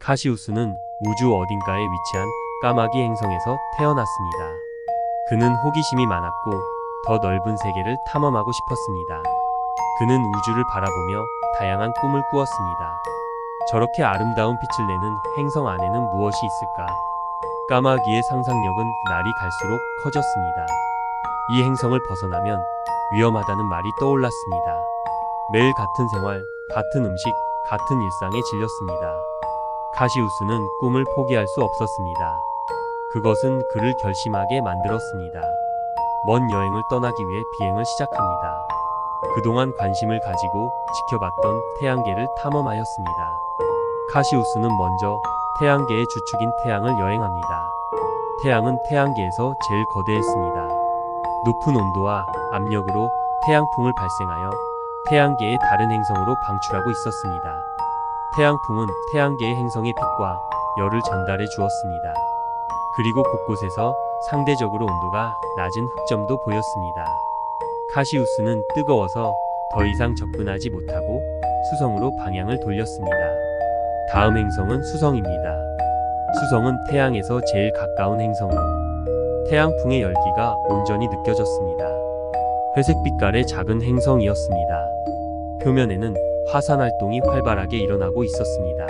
카시우스는 우주 어딘가에 위치한 까마귀 행성에서 태어났습니다. 그는 호기심이 많았고 더 넓은 세계를 탐험하고 싶었습니다. 그는 우주를 바라보며 다양한 꿈을 꾸었습니다. 저렇게 아름다운 빛을 내는 행성 안에는 무엇이 있을까? 까마귀의 상상력은 날이 갈수록 커졌습니다. 이 행성을 벗어나면 위험하다는 말이 떠올랐습니다. 매일 같은 생활, 같은 음식, 같은 일상에 질렸습니다. 카시우스는 꿈을 포기할 수 없었습니다. 그것은 그를 결심하게 만들었습니다. 먼 여행을 떠나기 위해 비행을 시작합니다. 그동안 관심을 가지고 지켜봤던 태양계를 탐험하였습니다. 카시우스는 먼저 태양계의 주축인 태양을 여행합니다. 태양은 태양계에서 제일 거대했습니다. 높은 온도와 압력으로 태양풍을 발생하여 태양계의 다른 행성으로 방출하고 있었습니다. 태양풍은 태양계의 행성의 빛과 열을 전달해 주었습니다. 그리고 곳곳에서 상대적으로 온도가 낮은 흑점도 보였습니다. 카시우스는 뜨거워서 더 이상 접근하지 못하고 수성으로 방향을 돌렸습니다. 다음 행성은 수성입니다. 수성은 태양에서 제일 가까운 행성으로 태양풍의 열기가 온전히 느껴졌습니다. 회색 빛깔의 작은 행성이었습니다. 표면에는 화산 활동이 활발하게 일어나고 있었습니다.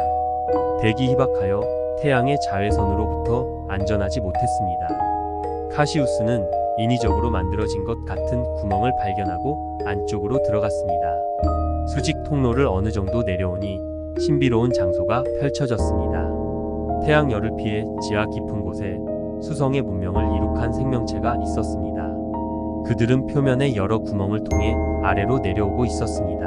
대기 희박하여 태양의 자외선으로부터 안전하지 못했습니다. 카시우스는 인위적으로 만들어진 것 같은 구멍을 발견하고 안쪽으로 들어갔습니다. 수직 통로를 어느 정도 내려오니 신비로운 장소가 펼쳐졌습니다. 태양열을 피해 지하 깊은 곳에 수성의 문명을 이룩한 생명체가 있었습니다. 그들은 표면의 여러 구멍을 통해 아래로 내려오고 있었습니다.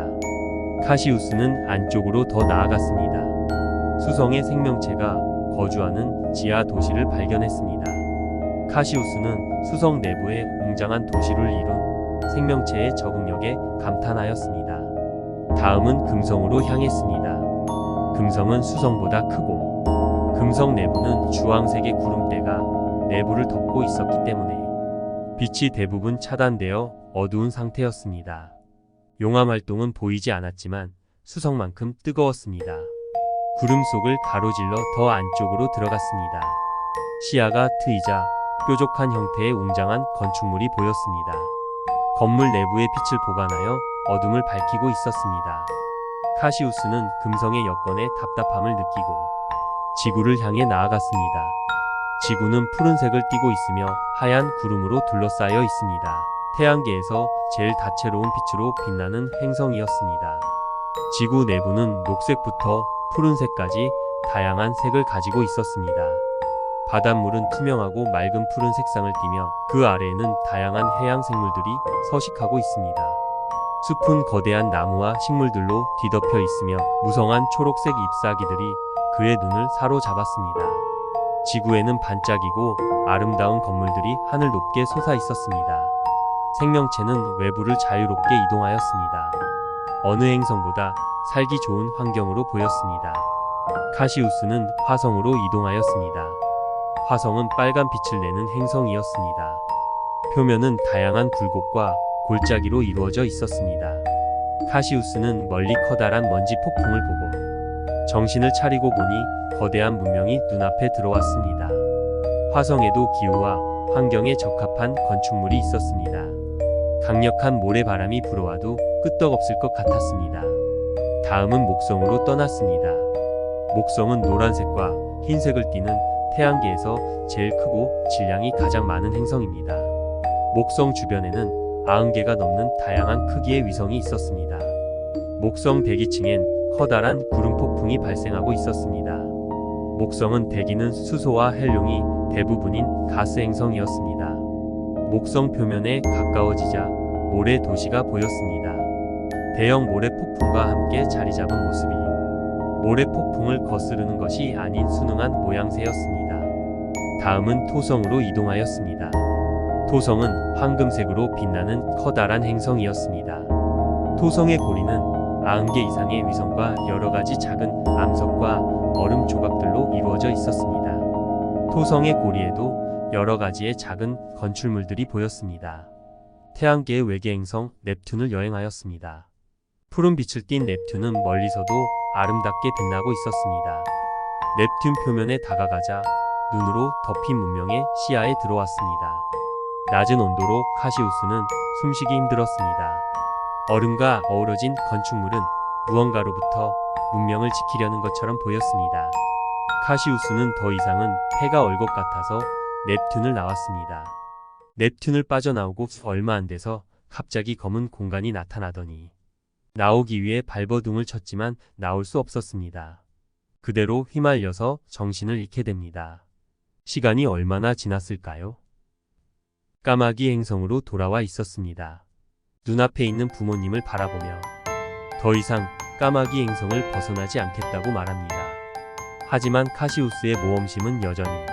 카시우스는 안쪽으로 더 나아갔습니다. 수성의 생명체가 거주하는 지하 도시를 발견했습니다. 카시우스는 수성 내부에 웅장한 도시를 이룬 생명체의 적응력에 감탄하였습니다. 다음은 금성으로 향했습니다. 금성은 수성보다 크고 금성 내부는 주황색의 구름대가 내부를 덮고 있었기 때문에 빛이 대부분 차단되어 어두운 상태였습니다. 용암 활동은 보이지 않았지만 수성만큼 뜨거웠습니다. 구름 속을 가로질러 더 안쪽으로 들어갔습니다. 시야가 트이자 뾰족한 형태의 웅장한 건축물이 보였습니다. 건물 내부의 빛을 보관하여 어둠을 밝히고 있었습니다. 카시우스는 금성의 여건에 답답함을 느끼고 지구를 향해 나아갔습니다. 지구는 푸른색을 띠고 있으며 하얀 구름으로 둘러싸여 있습니다. 태양계에서 제일 다채로운 빛으로 빛나는 행성이었습니다. 지구 내부는 녹색부터 푸른색까지 다양한 색을 가지고 있었습니다. 바닷물은 투명하고 맑은 푸른 색상을 띠며 그 아래에는 다양한 해양 생물들이 서식하고 있습니다. 숲은 거대한 나무와 식물들로 뒤덮여 있으며 무성한 초록색 잎사귀들이 그의 눈을 사로잡았습니다. 지구에는 반짝이고 아름다운 건물들이 하늘 높게 솟아 있었습니다. 생명체는 외부를 자유롭게 이동하였습니다. 어느 행성보다 살기 좋은 환경으로 보였습니다. 카시우스는 화성으로 이동하였습니다. 화성은 빨간 빛을 내는 행성이었습니다. 표면은 다양한 굴곡과 골짜기로 이루어져 있었습니다. 카시우스는 멀리 커다란 먼지 폭풍을 보고 정신을 차리고 보니 거대한 문명이 눈앞에 들어왔습니다. 화성에도 기후와 환경에 적합한 건축물이 있었습니다. 강력한 모래바람이 불어와도 끄떡없을 것 같았습니다. 다음은 목성으로 떠났습니다. 목성은 노란색과 흰색을 띠는 태양계에서 제일 크고 질량이 가장 많은 행성입니다. 목성 주변에는 90개가 넘는 다양한 크기의 위성이 있었습니다. 목성 대기층엔 커다란 구름 폭풍이 발생하고 있었습니다. 목성은 대기는 수소와 헬륨이 대부분인 가스 행성이었습니다. 목성 표면에 가까워지자 모래 도시가 보였습니다. 대형 모래 폭풍과 함께 자리 잡은 모습이 모래 폭풍을 거스르는 것이 아닌 순응한 모양새였습니다. 다음은 토성으로 이동하였습니다. 토성은 황금색으로 빛나는 커다란 행성이었습니다. 토성의 고리는 90개 이상의 위성과 여러가지 작은 암석과 얼음 조각들로 이루어져 있었습니다. 토성의 고리에도 여러가지의 작은 건축물들이 보였습니다. 태양계의 외계 행성 넵튠을 여행하였습니다. 푸른 빛을 띤 넵튠은 멀리서도 아름답게 빛나고 있었습니다. 넵튠 표면에 다가가자 눈으로 덮인 문명의 시야에 들어왔습니다. 낮은 온도로 카시우스는 숨쉬기 힘들었습니다. 얼음과 어우러진 건축물은 무언가로부터 문명을 지키려는 것처럼 보였습니다. 카시우스는 더 이상은 해가 얼 것 같아서 넵튠을 나왔습니다. 넵튠을 빠져나오고 얼마 안 돼서 갑자기 검은 공간이 나타나더니 나오기 위해 발버둥을 쳤지만 나올 수 없었습니다. 그대로 휘말려서 정신을 잃게 됩니다. 시간이 얼마나 지났을까요? 까마귀 행성으로 돌아와 있었습니다. 눈앞에 있는 부모님을 바라보며 더 이상 까마귀 행성을 벗어나지 않겠다고 말합니다. 하지만 카시우스의 모험심은 여전히